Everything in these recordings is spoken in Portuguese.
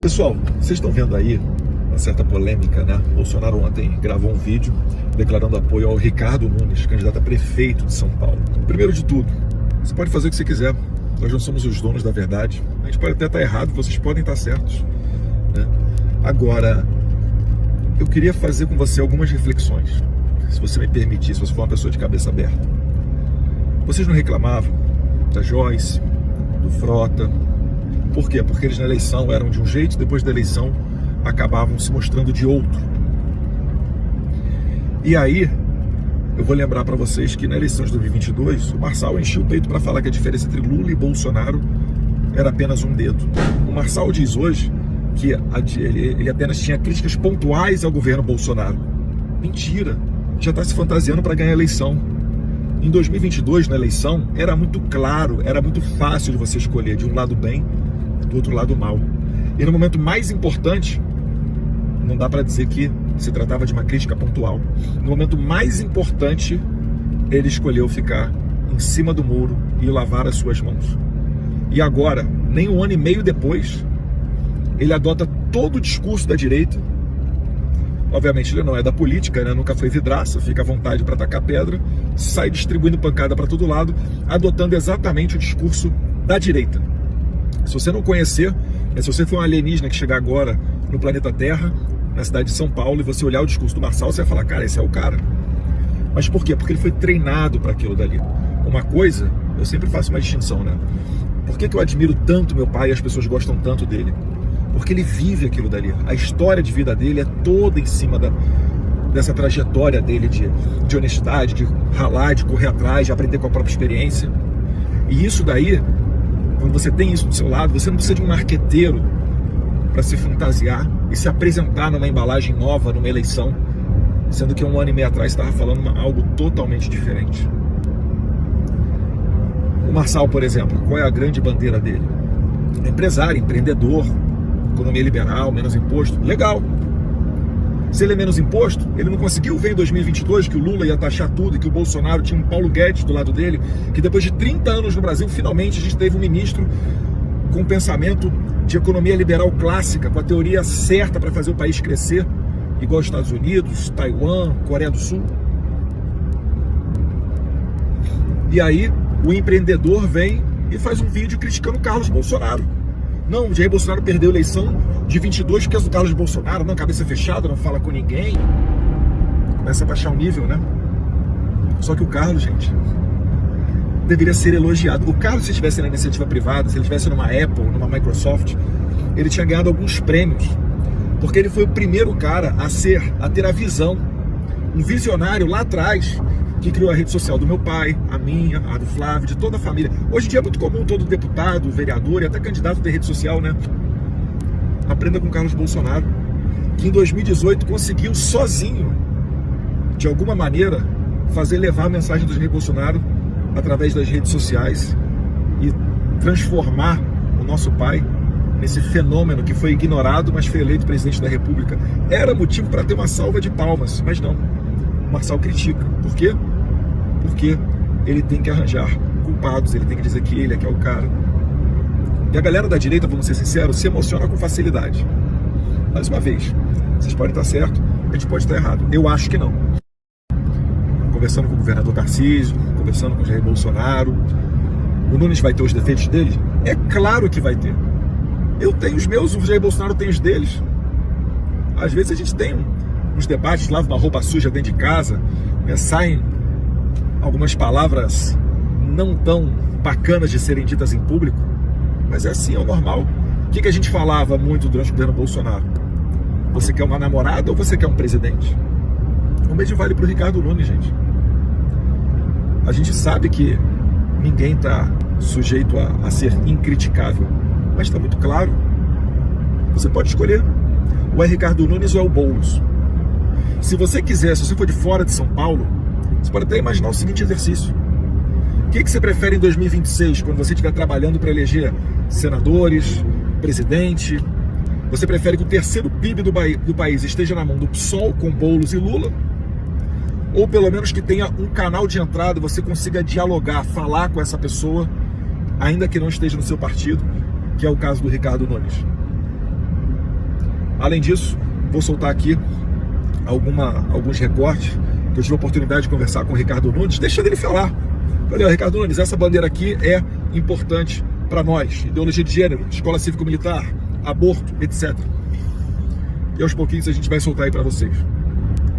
Pessoal, vocês estão vendo aí uma certa polêmica, né? Bolsonaro ontem gravou um vídeo declarando apoio ao Ricardo Nunes, candidato a prefeito de São Paulo. Primeiro de tudo, você pode fazer o que você quiser. Nós não somos os donos da verdade. A gente pode até estar errado, vocês podem estar certos, né? Agora, eu queria fazer com você algumas reflexões, se você me permitir, se você for uma pessoa de cabeça aberta. Vocês não reclamavam da Joyce, do Frota? Por quê? Porque eles na eleição eram de um jeito, depois da eleição acabavam se mostrando de outro. E aí, eu vou lembrar para vocês que na eleição de 2022, o Marçal encheu o peito para falar que a diferença entre Lula e Bolsonaro era apenas um dedo. O Marçal diz hoje que ele apenas tinha críticas pontuais ao governo Bolsonaro. Mentira! Já está se fantasiando para ganhar a eleição. Em 2022, na eleição, era muito claro, era muito fácil de você escolher de um lado bem, do outro lado mal. E no momento mais importante, não dá para dizer que se tratava de uma crítica pontual. No momento mais importante, ele escolheu ficar em cima do muro e lavar as suas mãos. E agora, nem um ano e meio depois, ele adota todo o discurso da direita. Obviamente ele não é da política, né? Nunca foi vidraça, fica à vontade para atacar pedra, sai distribuindo pancada para todo lado, adotando exatamente o discurso da direita. Se você não conhecer, se você for um alienígena que chegar agora no planeta Terra, na cidade de São Paulo, e você olhar o discurso do Marçal, você vai falar, cara, esse é o cara. Mas por quê? Porque ele foi treinado para aquilo dali. Uma coisa, eu sempre faço uma distinção, né? Por que eu admiro tanto meu pai e as pessoas gostam tanto dele? Porque ele vive aquilo dali. A história de vida dele é toda em cima dessa trajetória dele de honestidade, de ralar, de correr atrás, de aprender com a própria experiência. E isso daí, quando você tem isso do seu lado, você não precisa de um marqueteiro para se fantasiar e se apresentar numa embalagem nova, numa eleição, sendo que um ano e meio atrás estava falando algo totalmente diferente. O Marçal, por exemplo, qual é a grande bandeira dele? Empresário, empreendedor, economia liberal, menos imposto, legal. Se ele é menos imposto, ele não conseguiu ver em 2022 que o Lula ia taxar tudo e que o Bolsonaro tinha um Paulo Guedes do lado dele, que depois de 30 anos no Brasil, finalmente a gente teve um ministro com um pensamento de economia liberal clássica, com a teoria certa para fazer o país crescer, igual aos Estados Unidos, Taiwan, Coreia do Sul. E aí, o empreendedor vem e faz um vídeo criticando o Carlos Bolsonaro. Não, o Jair Bolsonaro perdeu a eleição de 22 porque é do Carlos Bolsonaro, não, cabeça fechada, não fala com ninguém. Começa a baixar o nível, né? Só que o Carlos, gente, deveria ser elogiado. O Carlos, se estivesse na iniciativa privada, se ele estivesse numa Apple, numa Microsoft, ele tinha ganhado alguns prêmios, porque ele foi o primeiro cara a ter a visão, um visionário lá atrás, que criou a rede social do meu pai, a minha, a do Flávio, de toda a família. Hoje em dia é muito comum todo deputado, vereador e até candidato ter rede social, né? Aprenda com o Carlos Bolsonaro, que em 2018 conseguiu sozinho, de alguma maneira, levar a mensagem do Jair Bolsonaro através das redes sociais e transformar o nosso pai nesse fenômeno que foi ignorado, mas foi eleito presidente da República. Era motivo para ter uma salva de palmas, mas não. O Marçal critica. Por quê? Porque ele tem que arranjar culpados, ele tem que dizer que ele é que é o cara. E a galera da direita, vamos ser sinceros, se emociona com facilidade. Mais uma vez, vocês podem estar certo, a gente pode estar errado. Eu acho que não. Conversando com o governador Tarcísio, conversando com o Jair Bolsonaro, o Nunes vai ter os defeitos dele? É claro que vai ter. Eu tenho os meus, o Jair Bolsonaro tem os deles. Às vezes a gente tem uns debates, lava uma roupa suja dentro de casa, né, saem algumas palavras não tão bacanas de serem ditas em público, mas é assim, é o normal. O que a gente falava muito durante o governo Bolsonaro? Você quer uma namorada ou você quer um presidente? O mesmo vale para o Ricardo Nunes, gente. A gente sabe que ninguém está sujeito a ser incriticável, mas está muito claro. Você pode escolher. Ou é Ricardo Nunes ou é o Boulos. Se você quiser, se você for de fora de São Paulo, você pode até imaginar o seguinte exercício. O que você prefere em 2026, quando você estiver trabalhando para eleger senadores, presidente? Você prefere que o terceiro PIB do país esteja na mão do PSOL com Boulos e Lula? Ou pelo menos que tenha um canal de entrada, você consiga dialogar, falar com essa pessoa, ainda que não esteja no seu partido, que é o caso do Ricardo Nunes. Além disso, vou soltar aqui alguns recortes que eu tive a oportunidade de conversar com o Ricardo Nunes. Deixa dele falar. Falei, Ricardo Nunes, essa bandeira aqui é importante para nós. Ideologia de gênero, escola cívico-militar, aborto, etc. E aos pouquinhos a gente vai soltar aí para vocês.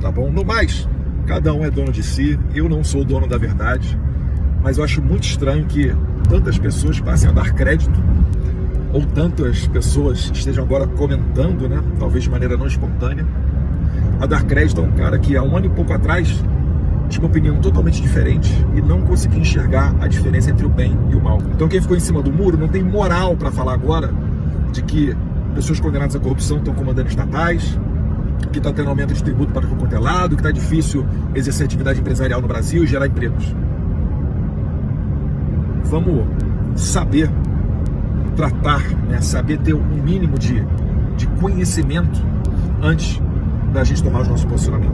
Tá bom? No mais, cada um é dono de si. Eu não sou dono da verdade. Mas eu acho muito estranho que tantas pessoas passem a dar crédito, ou tantas pessoas estejam agora comentando, né, talvez de maneira não espontânea, a dar crédito a um cara que há um ano e pouco atrás tinha uma opinião totalmente diferente e não conseguia enxergar a diferença entre o bem e o mal. Então quem ficou em cima do muro não tem moral para falar agora de que pessoas condenadas à corrupção estão comandando estatais, que está tendo aumento de tributo para qualquer lado, que está difícil exercer atividade empresarial no Brasil e gerar empregos. Vamos saber tratar, né? Saber ter um mínimo de conhecimento antes da gente tomar os nossos posicionamentos.